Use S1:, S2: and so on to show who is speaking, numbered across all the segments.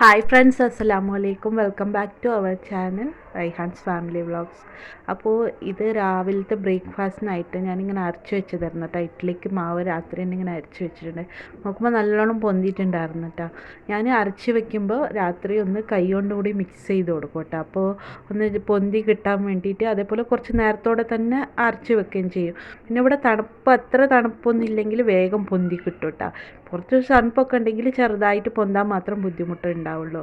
S1: Hi friends, അസ്സലാമു അലൈക്കും. Welcome back to our channel Raihan's family vlogs. അപ്പോൾ ഇത് രാവിലത്തെ ബ്രേക്ക്ഫാസ്റ്റിനായിട്ട് ഞാനിങ്ങനെ അരച്ച് വെച്ചതായിരുന്നു കേട്ടോ. ഇഡ്ഡലിക്ക് മാവ് രാത്രി തന്നെ ഇങ്ങനെ അരച്ച് വെച്ചിട്ടുണ്ട്. നോക്കുമ്പോൾ നല്ലോണം പൊന്തിയിട്ടുണ്ടായിരുന്നു കേട്ടോ. ഞാൻ അരച്ച് വെക്കുമ്പോൾ രാത്രി ഒന്ന് കൈ കൊണ്ടുകൂടി മിക്സ് ചെയ്ത് കൊടുക്കും കേട്ടോ. അപ്പോൾ ഒന്ന് പൊന്തി കിട്ടാൻ വേണ്ടിയിട്ട് അതേപോലെ കുറച്ച് നേരത്തോടെ തന്നെ അരച്ച് വെക്കുകയും ചെയ്യും. പിന്നെ ഇവിടെ അത്ര തണുപ്പൊന്നും ഇല്ലെങ്കിൽ വേഗം പൊന്തി കിട്ടും കേട്ടോ. കുറച്ച് തണുപ്പൊക്കെ ഉണ്ടെങ്കിൽ ചെറുതായിട്ട് പൊന്താൻ മാത്രം ബുദ്ധിമുട്ടുണ്ടാവുള്ളൂ.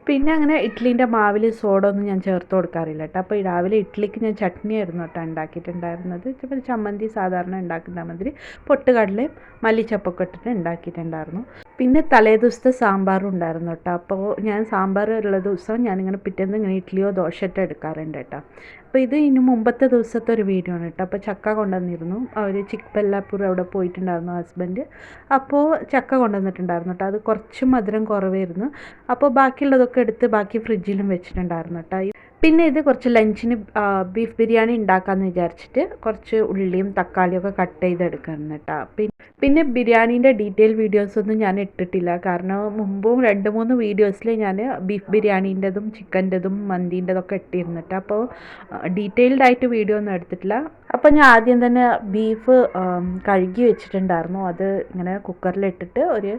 S1: പിന്നെ അങ്ങനെ ഇഡ്ഡലീൻ്റെ മാവിൽ സോഡ ഒന്നും ഞാൻ ചേർത്ത് കൊടുക്കാറില്ല കേട്ടോ. അപ്പോൾ രാവിലെ ഇഡ്ഡലിക്ക് ഞാൻ ചട്നി ആയിരുന്നു കേട്ടോ ഉണ്ടാക്കിയിട്ടുണ്ടായിരുന്നത്. ഇപ്പോൾ ചമ്മന്തി സാധാരണ ഉണ്ടാക്കുന്ന മാതിരി പൊട്ടുകടലയും മല്ലിച്ചപ്പൊക്കെ ഇട്ടിട്ട് ഉണ്ടാക്കിയിട്ടുണ്ടായിരുന്നു. പിന്നെ തലേദിവസത്തെ സാമ്പാറും ഉണ്ടായിരുന്നു കേട്ടോ. അപ്പോൾ ഞാൻ സാമ്പാർ ഉള്ള ദിവസം ഞാനിങ്ങനെ പിറ്റേന്ന് ഇങ്ങനെ ഇഡ്ഡലിയോ ദോശയോ എടുക്കാറുണ്ട് കേട്ടോ. അപ്പോൾ ഇത് ഇനി മുമ്പത്തെ ദിവസത്തെ ഒരു വീഡിയോ ആണ് കേട്ടോ. അപ്പോൾ ചക്ക കൊണ്ടുവന്നിരുന്നു. അവർ ചിക്ക്ബെല്ലാപ്പൂർ അവിടെ പോയിട്ടുണ്ടായിരുന്നു ഹസ്ബൻഡ്. അപ്പോൾ ചക്ക കൊണ്ടുവന്നിട്ടുണ്ടായിരുന്നു കേട്ടോ. അത് കുറച്ച് മധുരം കുറവായിരുന്നു. അപ്പോൾ ബാക്കിയുള്ളതൊക്കെ എടുത്ത് ബാക്കി ഫ്രിഡ്ജിലും വെച്ചിട്ടുണ്ടായിരുന്നു കേട്ടോ. പിന്നെ ഇത് കുറച്ച് ലഞ്ചിന് ബീഫ് ബിരിയാണി ഉണ്ടാക്കാമെന്ന് വിചാരിച്ചിട്ട് കുറച്ച് ഉള്ളിയും തക്കാളിയും ഒക്കെ കട്ട് ചെയ്തെടുക്കണം കേട്ടോ. പിന്നെ ബിരിയാണീൻ്റെ ഡീറ്റെയിൽ വീഡിയോസൊന്നും ഞാൻ ഇട്ടിട്ടില്ല. കാരണം മുമ്പും 2-3 വീഡിയോസിൽ ഞാൻ ബീഫ് ബിരിയാണീൻ്റെതും ചിക്കൻ്റെതും മന്തീൻ്റെതൊക്കെ ഇട്ടിരുന്നിട്ട്. അപ്പോൾ ഡീറ്റെയിൽഡായിട്ട് വീഡിയോ ഒന്നും എടുത്തിട്ടില്ല. അപ്പോൾ ഞാൻ ആദ്യം തന്നെ ബീഫ് കഴുകി വെച്ചിട്ടുണ്ടായിരുന്നു. അത് ഇങ്ങനെ കുക്കറിലിട്ടിട്ട് ഒരു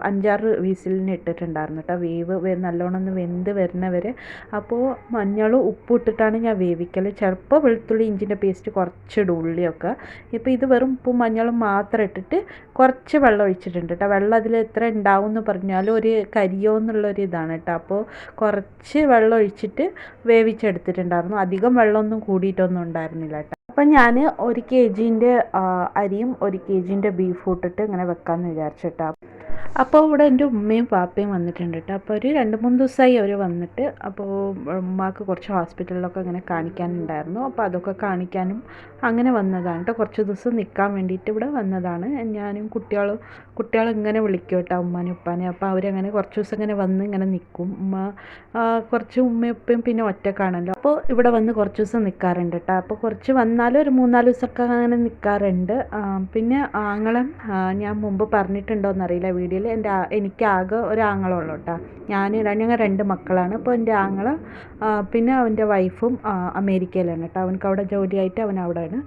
S1: 5-6 വിസിലിന് ഇട്ടിട്ടുണ്ടായിരുന്നു കേട്ടോ. വേവ് നല്ലോണം ഒന്ന് വെന്ത് വരുന്നവരെ. അപ്പോൾ മഞ്ഞളും ഉപ്പും ഇട്ടിട്ടാണ് ഞാൻ വേവിക്കൽ. ചിലപ്പോൾ വെളുത്തുള്ളി ഇഞ്ചിൻ്റെ പേസ്റ്റ് കുറച്ചിടും, ഉള്ളിയൊക്കെ. ഇപ്പോൾ ഇത് വെറും ഉപ്പും മഞ്ഞളും മാത്രം ഇട്ടിട്ട് കുറച്ച് വെള്ളം ഒഴിച്ചിട്ടുണ്ട് കേട്ടോ. വെള്ളം അതിൽ എത്ര ഉണ്ടാവും എന്ന് പറഞ്ഞാൽ ഒരു കരിയോ എന്നുള്ളൊരു ഇതാണ് കേട്ടോ. അപ്പോൾ കുറച്ച് വെള്ളം ഒഴിച്ചിട്ട് വേവിച്ചെടുത്തിട്ടുണ്ടായിരുന്നു. അധികം വെള്ളമൊന്നും കൂടിയിട്ടൊന്നും ഉണ്ടായിരുന്നില്ല കേട്ടോ. അപ്പം ഞാൻ 1 kg അരിയും 1 kg ബീഫും ഇട്ടിട്ട് ഇങ്ങനെ വെക്കാമെന്ന് വിചാരിച്ചിട്ടാ. അപ്പോൾ ഇവിടെ എൻ്റെ ഉമ്മയും പാപ്പയും വന്നിട്ടുണ്ട് കേട്ടോ. അപ്പോൾ ഒരു 2-3 ദിവസമായി അവർ വന്നിട്ട്. അപ്പോൾ ഉമ്മാക്ക് കുറച്ച് ഹോസ്പിറ്റലിലൊക്കെ ഇങ്ങനെ കാണിക്കാനുണ്ടായിരുന്നു. അപ്പോൾ അതൊക്കെ കാണിക്കാനും അങ്ങനെ വന്നതാണ് കേട്ടോ. കുറച്ച് ദിവസം നിൽക്കാൻ വേണ്ടിയിട്ട് ഇവിടെ വന്നതാണ്. ഞാനും കുട്ടികൾ ഇങ്ങനെ വിളിക്കും കേട്ടോ ഉമ്മാനും ഉപ്പാനും. അപ്പോൾ അവരങ്ങനെ കുറച്ച് ദിവസം ഇങ്ങനെ വന്ന് ഇങ്ങനെ നിൽക്കും. കുറച്ച് ഉമ്മയും ഉപ്പയും പിന്നെ ഒറ്റക്കാണല്ലോ. അപ്പോൾ ഇവിടെ വന്ന് കുറച്ച് ദിവസം നിൽക്കാറുണ്ട് കേട്ടോ. അപ്പോൾ കുറച്ച് വന്നാലും ഒരു 3-4 ദിവസമൊക്കെ അങ്ങനെ നിൽക്കാറുണ്ട്. പിന്നെ ആങ്ങളൻ ഞാൻ മുമ്പ് പറഞ്ഞിട്ടുണ്ടോയെന്നറിയില്ല വീഡിയോയിൽ. എനിക്ക് ആകെ ഒരു ആങ്ങളുള്ളൂ കേട്ടോ. ഞങ്ങൾ 2 മക്കളാണ്. അപ്പോൾ എൻ്റെ ആങ്ങള പിന്നെ അവൻ്റെ വൈഫും അമേരിക്കയിലാണ് കേട്ടോ. അവനക്ക് അവിടെ ജോലിയായിട്ട് അവൻ അവിടെയാണ്.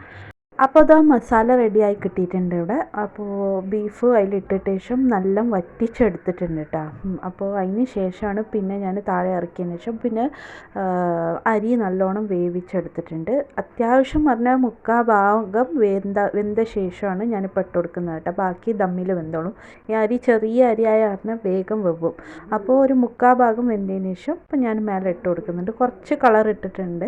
S1: അപ്പോൾ അത് മസാല റെഡിയായി കിട്ടിയിട്ടുണ്ട് ഇവിടെ. അപ്പോൾ ബീഫ് അതിലിട്ടിട്ട് ശേഷം നല്ല വറ്റിച്ചെടുത്തിട്ടുണ്ട് കേട്ടോ. അപ്പോൾ അതിന് ശേഷമാണ് പിന്നെ ഞാൻ താഴെ ഇറക്കിയതിന് ശേഷം പിന്നെ അരി നല്ലോണം വേവിച്ചെടുത്തിട്ടുണ്ട്. അത്യാവശ്യം പറഞ്ഞാൽ 3/4 ഭാഗം വെന്ത ശേഷമാണ് ഞാനിപ്പോൾ ഇട്ട് കൊടുക്കുന്നത് കേട്ടോ. ബാക്കി ദമ്മിൽ വെന്തോളും. ഈ അരി ചെറിയ അരിയായ കാരണം വേഗം വെവും. അപ്പോൾ ഒരു 3/4 ഭാഗം വെന്തതിന് ശേഷം ഇപ്പം ഞാൻ മേലെ ഇട്ട് കൊടുക്കുന്നുണ്ട്. കുറച്ച് കളർ ഇട്ടിട്ടുണ്ട്.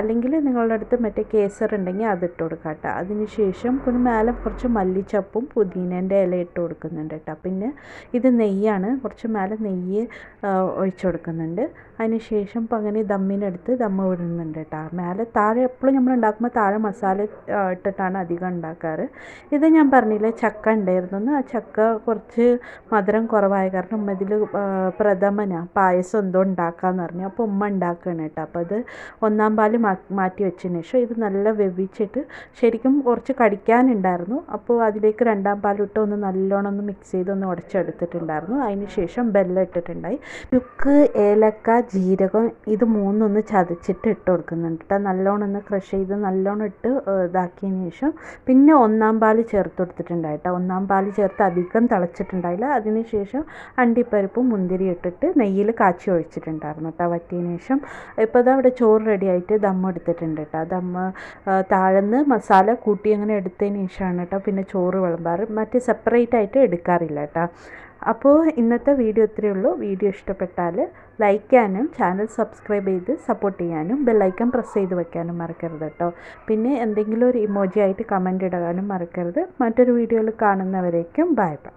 S1: അല്ലെങ്കിൽ നിങ്ങളുടെ അടുത്ത് മറ്റേ കേസർ ഉണ്ടെങ്കിൽ അത് ഇട്ട് കൊടുക്കാം കേട്ടോ. അതിന് ശേഷം പിന്നെ മേലെ കുറച്ച് മല്ലിച്ചപ്പും പുതിനേൻ്റെ ഇല ഇട്ട് കൊടുക്കുന്നുണ്ട് കേട്ടോ. പിന്നെ ഇത് നെയ്യാണ്. കുറച്ച് മേലെ നെയ്യ് ഒഴിച്ചു കൊടുക്കുന്നുണ്ട്. അതിന് ശേഷം ഇപ്പം അങ്ങനെ ദമ്മിനെടുത്ത് ദമ്മ് വിടുന്നുണ്ട് കേട്ടോ. താഴെ എപ്പോഴും നമ്മൾ ഉണ്ടാക്കുമ്പോൾ താഴെ മസാല ഇട്ടിട്ടാണ് അധികം ഉണ്ടാക്കാറ്. ഇത് ഞാൻ പറഞ്ഞില്ലേ ചക്ക ഉണ്ടായിരുന്നു. ആ ചക്ക കുറച്ച് മധുരം കുറവായ കാരണം ഉമ്മ ഇതിൽ പായസം എന്തോ ഉണ്ടാക്കാമെന്ന് പറഞ്ഞു. അപ്പോൾ ഉമ്മ ഉണ്ടാക്കുകയാണ് കേട്ടോ. അപ്പോൾ അത് 1-ാം പാല് മാറ്റി വെച്ചതിന് ശേഷം ഇത് നല്ല വെവിച്ചിട്ട് ശരിക്കും കുറച്ച് കടിക്കാനുണ്ടായിരുന്നു. അപ്പോൾ അതിലേക്ക് 2-ാം പാലിട്ട് ഒന്ന് നല്ലോണം ഒന്ന് മിക്സ് ചെയ്ത് ഒന്ന് ഉടച്ചെടുത്തിട്ടുണ്ടായിരുന്നു. അതിന് ശേഷം ബെല്ലം ഇട്ടിട്ടുണ്ടായി. ചുക്ക്, ഏലക്ക, ജീരകം ഇത് 3 ഒന്ന് ചതച്ചിട്ട് ഇട്ട് കൊടുക്കുന്നുണ്ട് കേട്ടോ. നല്ലോണം ഒന്ന് ക്രഷ് ചെയ്ത് നല്ലോണം ഇട്ട് ഇതാക്കിയതിന് ശേഷം പിന്നെ 1-ാം പാല് ചേർത്ത് കൊടുത്തിട്ടുണ്ടായി കേട്ടോ. 1-ാം പാല് ചേർത്ത് അധികം തിളച്ചിട്ടുണ്ടായില്ല. അതിന് ശേഷം അണ്ടിപ്പരിപ്പും മുന്തിരി ഇട്ടിട്ട് നെയ്യിൽ കാച്ചി ഒഴിച്ചിട്ടുണ്ടായിരുന്നു കേട്ടോ വറ്റിയതിന് ശേഷം. ഇപ്പോൾ ഇതാ അവിടെ ചോറ് റെഡിയായിട്ട് ദമ്മ് എടുത്തിട്ടുണ്ട് കേട്ടോ. ദമ്മ് താഴെന്ന് മസാല കൂട്ടി അങ്ങനെ എടുത്തതിന് ശേഷമാണ് കേട്ടോ പിന്നെ ചോറ് വിളമ്പാറ്. മറ്റ് സെപ്പറേറ്റ് ആയിട്ട് എടുക്കാറില്ല കേട്ടോ. അപ്പോൾ ഇന്നത്തെ വീഡിയോ ഇത്രയേ ഉള്ളൂ. വീഡിയോ ഇഷ്ടപ്പെട്ടാൽ ലൈക്ക് ചെയ്യാനും ചാനൽ സബ്സ്ക്രൈബ് ചെയ്ത് സപ്പോർട്ട് ചെയ്യാനും ബെല്ലൈക്കൺ പ്രസ് ചെയ്ത് വെക്കാനും മറക്കരുത് കേട്ടോ. പിന്നെ എന്തെങ്കിലും ഒരു ഇമോജി ആയിട്ട് കമൻറ്റ് ഇടാനും മറക്കരുത്. മറ്റൊരു വീഡിയോയിൽ കാണുന്നവരേക്കും ബൈ ബൈ.